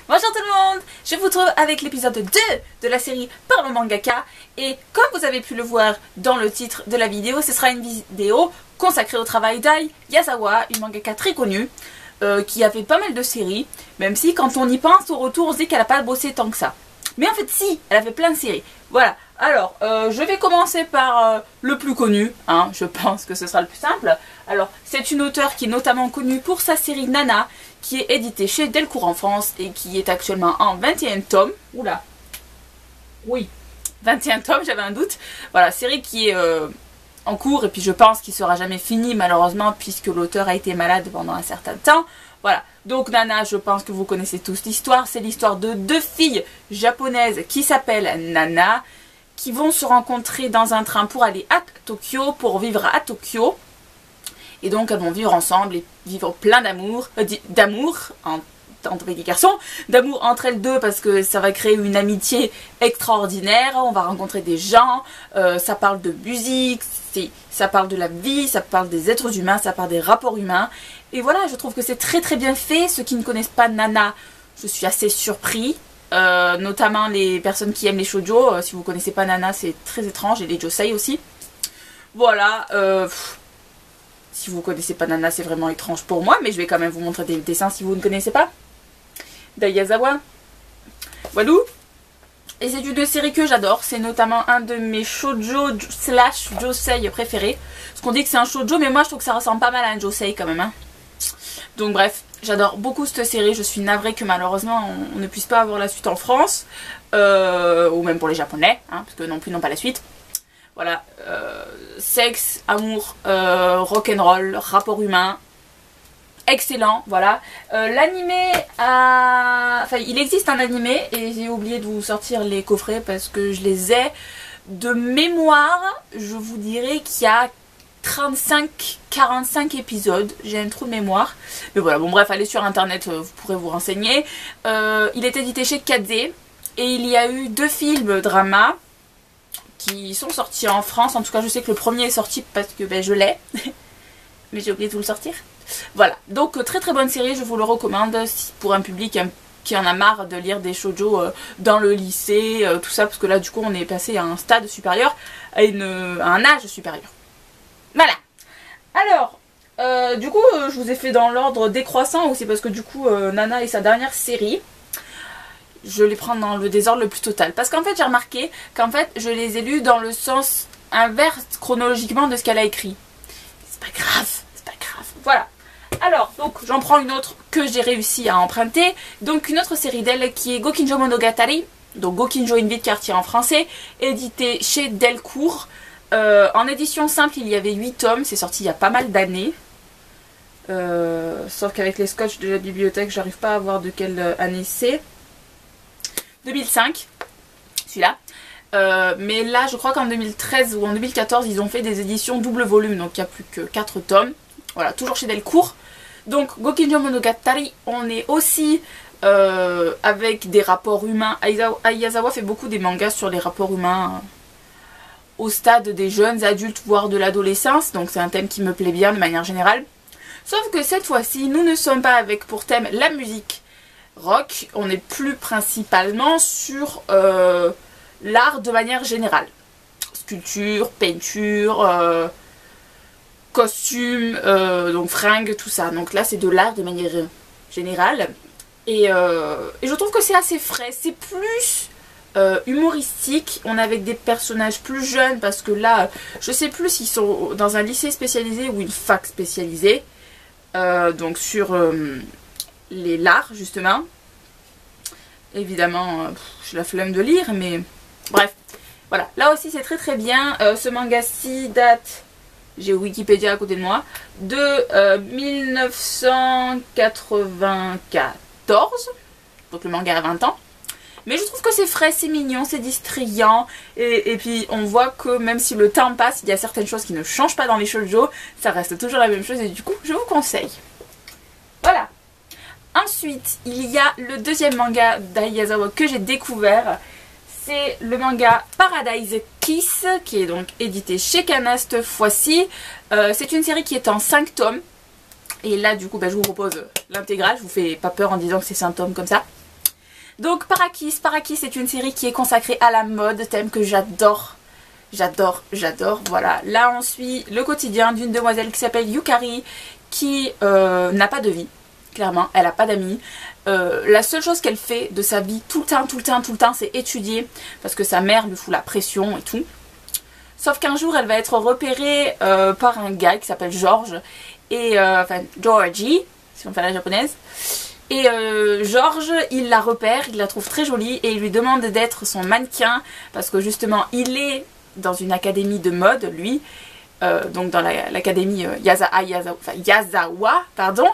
Bonjour tout le monde, je vous retrouve avec l'épisode 2 de la série Par le mangaka. Et comme vous avez pu le voir dans le titre de la vidéo, ce sera une vidéo consacrée au travail d'Ai Yazawa, une mangaka très connue, qui a fait pas mal de séries, même si quand on y pense au retour on se dit qu'elle n'a pas bossé tant que ça. Mais en fait si, elle a fait plein de séries. Voilà, alors je vais commencer par le plus connu, hein, je pense que ce sera le plus simple. Alors c'est une auteure qui est notamment connue pour sa série Nana, qui est éditée chez Delcourt en France et qui est actuellement en 21 tomes. Oula, oui, 21 tomes, j'avais un doute. Voilà, série qui est en cours et puis je pense qu'il sera jamais fini malheureusement puisque l'auteur a été malade pendant un certain temps. Voilà, donc Nana, je pense que vous connaissez tous l'histoire. C'est l'histoire de deux filles japonaises qui s'appellent Nana, qui vont se rencontrer dans un train pour aller à Tokyo, pour vivre à Tokyo. Et donc elles vont vivre ensemble et vivre plein d'amour, entre les garçons, d'amour entre elles deux parce que ça va créer une amitié extraordinaire. On va rencontrer des gens, ça parle de musique, ça parle de la vie, ça parle des êtres humains, ça parle des rapports humains. Et voilà, je trouve que c'est très très bien fait. Ceux qui ne connaissent pas Nana, je suis assez surpris. Notamment les personnes qui aiment les shoujo. Si vous ne connaissez pas Nana, c'est très étrange. Et les josei aussi. Voilà. Si vous ne connaissez pas Nana, c'est vraiment étrange pour moi. Mais je vais quand même vous montrer des dessins si vous ne connaissez pas. d'Ai Yazawa. Walou. Et c'est une série que j'adore. C'est notamment un de mes shoujo slash josei préférés. Parce qu'on dit que c'est un shoujo, mais moi je trouve que ça ressemble pas mal à un josei quand même. Hein. Donc bref, j'adore beaucoup cette série. Je suis navrée que malheureusement on ne puisse pas avoir la suite en France. Ou même pour les japonais, hein, parce que non plus n'ont pas la suite. Voilà, sexe, amour, rock'n'roll, rapport humain, excellent, voilà. L'animé enfin il existe un animé et j'ai oublié de vous sortir les coffrets parce que je les ai de mémoire. Je vous dirais qu'il y a 35-45 épisodes, j'ai un trou de mémoire. Mais voilà, bon bref, allez sur internet, vous pourrez vous renseigner. Il est édité chez Kaze et il y a eu 2 films drama qui sont sortis en France. En tout cas je sais que le premier est sorti parce que ben, je l'ai. Mais j'ai oublié de vous le sortir. Voilà, donc très très bonne série, je vous le recommande pour un public qui en a marre de lire des shoujo dans le lycée, tout ça, parce que là du coup on est passé à un stade supérieur, à un âge supérieur. Voilà. Alors, du coup, je vous ai fait dans l'ordre décroissant aussi parce que du coup, Nana est sa dernière série. Je les prends dans le désordre le plus total. Parce qu'en fait, j'ai remarqué qu'en fait, je les ai lus dans le sens inverse chronologiquement de ce qu'elle a écrit. C'est pas grave, c'est pas grave. Voilà. Alors, donc, j'en prends une autre que j'ai réussi à emprunter. Donc, une autre série d'elle qui est Gokinjo Monogatari. Donc, Gokinjo in vie de quartier en français. Édité chez Delcourt. En édition simple, il y avait 8 tomes, c'est sorti il y a pas mal d'années. Sauf qu'avec les scotch de la bibliothèque, j'arrive pas à voir de quelle année c'est. 2005, celui-là. Mais là, je crois qu'en 2013 ou en 2014, ils ont fait des éditions double volume, donc il n'y a plus que 4 tomes. Voilà, toujours chez Delcourt. Donc, Gokinjo Monogatari, on est aussi avec des rapports humains. Ai Yazawa fait beaucoup des mangas sur les rapports humains. Au stade des jeunes adultes, voire de l'adolescence, donc c'est un thème qui me plaît bien de manière générale. Sauf que cette fois-ci, nous ne sommes pas avec pour thème la musique rock, on est plus principalement sur l'art de manière générale. Sculpture, peinture, costume, donc fringues, tout ça. Donc là c'est de l'art de manière générale. Et je trouve que c'est assez frais, c'est plus... humoristique, on est avec des personnages plus jeunes parce que là je sais plus s'ils sont dans un lycée spécialisé ou une fac spécialisée, donc sur l'art justement. Évidemment j'ai la flemme de lire mais bref, voilà, là aussi c'est très très bien. Ce manga-ci date, j'ai Wikipédia à côté de moi, de 1994, donc le manga a 20 ans. Mais je trouve que c'est frais, c'est mignon, c'est distrayant. Et puis on voit que même si le temps passe, il y a certaines choses qui ne changent pas dans les shoujo. Ça reste toujours la même chose et du coup je vous conseille. Voilà. Ensuite, il y a le deuxième manga d'Ai Yazawa que j'ai découvert. C'est le manga Paradise Kiss, qui est donc édité chez Kana cette fois-ci. C'est une série qui est en 5 tomes. Et là du coup je vous propose l'intégrale, je vous fais pas peur en disant que c'est 5 tomes comme ça. Donc Parakis c'est une série qui est consacrée à la mode, thème que j'adore. J'adore, voilà. Là on suit le quotidien d'une demoiselle qui s'appelle Yukari qui n'a pas de vie, clairement, elle n'a pas d'amis. La seule chose qu'elle fait de sa vie tout le temps, c'est étudier parce que sa mère lui fout la pression et tout. Sauf qu'un jour elle va être repérée par un gars qui s'appelle George, et enfin Georgie, si on fait la japonaise. Et George, il la repère, il la trouve très jolie et il lui demande d'être son mannequin parce que justement il est dans une académie de mode, lui, donc dans l'académie Yazawa, pardon.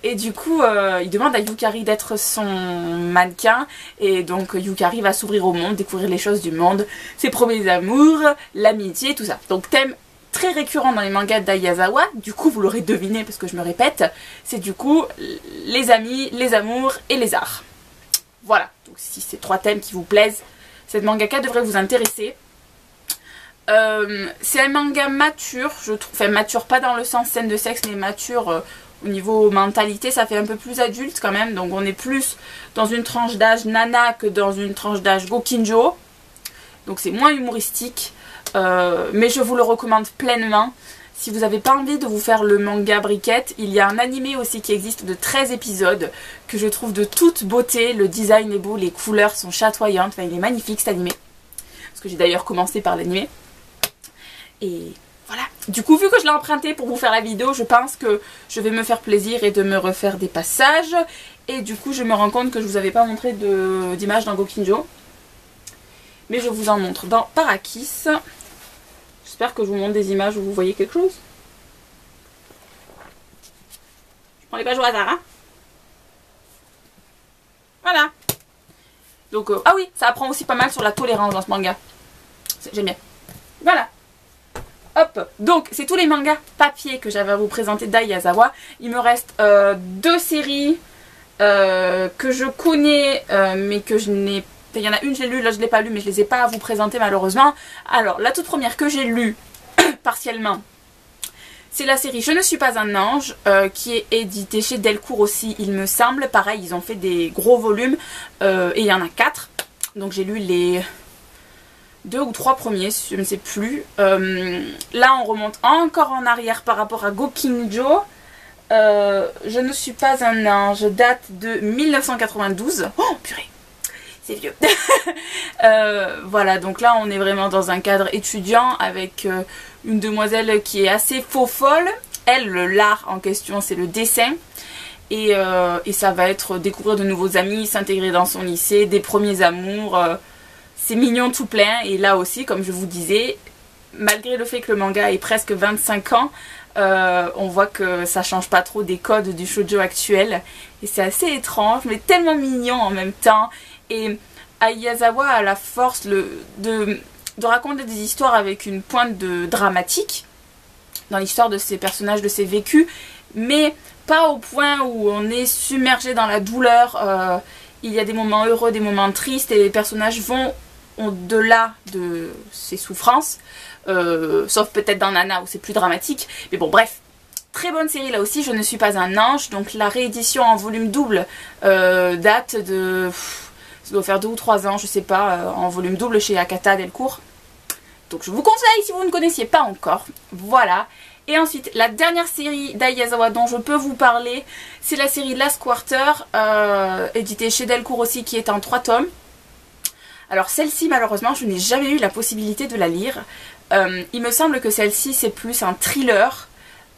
Et du coup, il demande à Yukari d'être son mannequin et donc Yukari va s'ouvrir au monde, découvrir les choses du monde, ses premiers amours, l'amitié, tout ça. Donc thème très récurrent dans les mangas d'Aiyazawa, du coup vous l'aurez deviné parce que je me répète, c'est du coup les amis, les amours et les arts. Voilà, donc si ces 3 thèmes qui vous plaisent, cette mangaka devrait vous intéresser. C'est un manga mature, je trouve, enfin mature pas dans le sens scène de sexe, mais mature au niveau mentalité, ça fait un peu plus adulte quand même, donc on est plus dans une tranche d'âge nana que dans une tranche d'âge Gokinjo, donc c'est moins humoristique. Mais je vous le recommande pleinement. Si vous n'avez pas envie de vous faire le manga briquette, il y a un animé aussi qui existe de 13 épisodes que je trouve de toute beauté. Le design est beau, les couleurs sont chatoyantes, enfin, il est magnifique cet animé. Parce que j'ai d'ailleurs commencé par l'animé. Et voilà. Du coup, vu que je l'ai emprunté pour vous faire la vidéo, je pense que je vais me faire plaisir et de me refaire des passages. Et du coup, je me rends compte que je vous avais pas montré d'image dans Gokinjo. Mais je vous en montre dans Parakis. J'espère que je vous montre des images où vous voyez quelque chose. Je prends les pages au hasard, hein. Voilà. Donc, ah oui, ça apprend aussi pas mal sur la tolérance dans ce manga. J'aime bien. Voilà. Hop. Donc, c'est tous les mangas papier que j'avais à vous présenter d'Aiyazawa. Il me reste 2 séries que je connais, mais que je n'ai pas. Il y en a une, je l'ai lue, là je ne l'ai pas lue, mais je ne les ai pas à vous présenter malheureusement. Alors, la toute première que j'ai lue, partiellement, c'est la série Je ne suis pas un ange, qui est éditée chez Delcourt aussi, il me semble. Pareil, ils ont fait des gros volumes, et il y en a 4. Donc j'ai lu les 2 ou 3 premiers, je ne sais plus. Là, on remonte encore en arrière par rapport à Gokinjo. Je ne suis pas un ange, date de 1992. Oh, purée! C'est vieux. Voilà, donc là on est vraiment dans un cadre étudiant avec une demoiselle qui est assez faux folle. Elle, l'art en question, c'est le dessin. Et ça va être découvrir de nouveaux amis, s'intégrer dans son lycée, des premiers amours. C'est mignon tout plein. Et là aussi, comme je vous disais, malgré le fait que le manga ait presque 25 ans, on voit que ça change pas trop des codes du shoujo actuel. Et c'est assez étrange, mais tellement mignon en même temps. Et Aiyazawa a la force de raconter des histoires avec une pointe de dramatique dans l'histoire de ses personnages, de ses vécus, mais pas au point où on est submergé dans la douleur. Il y a des moments heureux, des moments tristes, et les personnages vont au-delà de ses souffrances, sauf peut-être dans Nana où c'est plus dramatique, mais bon bref. Très bonne série là aussi, Je ne suis pas un ange. Donc la réédition en volume double date de... ça doit faire 2 ou 3 ans, je sais pas, en volume double chez Akata Delcourt. Donc je vous conseille si vous ne connaissiez pas encore. Voilà. Et ensuite, la dernière série d'Aiyazawa dont je peux vous parler, c'est la série Last Quarter, éditée chez Delcourt aussi, qui est en 3 tomes. Alors celle-ci, malheureusement, je n'ai jamais eu la possibilité de la lire. Il me semble que celle-ci, c'est plus un thriller.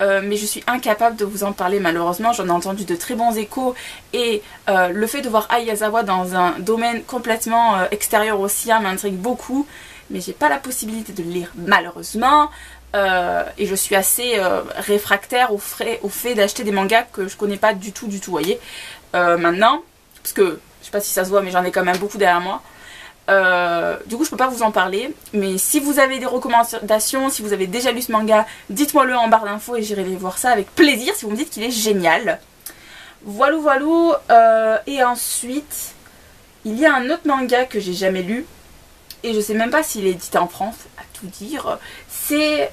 Mais je suis incapable de vous en parler malheureusement, j'en ai entendu de très bons échos et le fait de voir Aiyazawa dans un domaine complètement extérieur au sien m'intrigue beaucoup, mais j'ai pas la possibilité de le lire malheureusement, et je suis assez réfractaire au fait d'acheter des mangas que je connais pas du tout, vous voyez, maintenant, parce que je sais pas si ça se voit mais j'en ai quand même beaucoup derrière moi. Du coup je peux pas vous en parler, mais si vous avez des recommandations, si vous avez déjà lu ce manga, dites-moi le en barre d'infos et j'irai voir ça avec plaisir si vous me dites qu'il est génial. Voilà. Et ensuite il y a un autre manga que j'ai jamais lu et je sais même pas s'il est édité en France, à tout dire. C'est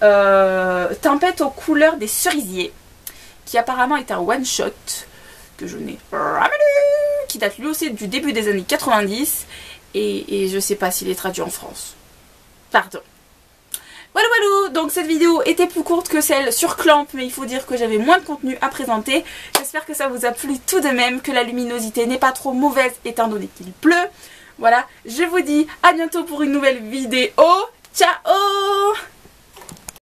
Tempête aux couleurs des cerisiers, qui apparemment est un one shot que je n'ai jamais lu. qui date lui aussi du début des années 90 et je sais pas s'il est traduit en France. Pardon. Voilà, voilà, donc cette vidéo était plus courte que celle sur Clamp, mais il faut dire que j'avais moins de contenu à présenter. J'espère que ça vous a plu tout de même, que la luminosité n'est pas trop mauvaise étant donné qu'il pleut. Voilà, je vous dis à bientôt pour une nouvelle vidéo. Ciao!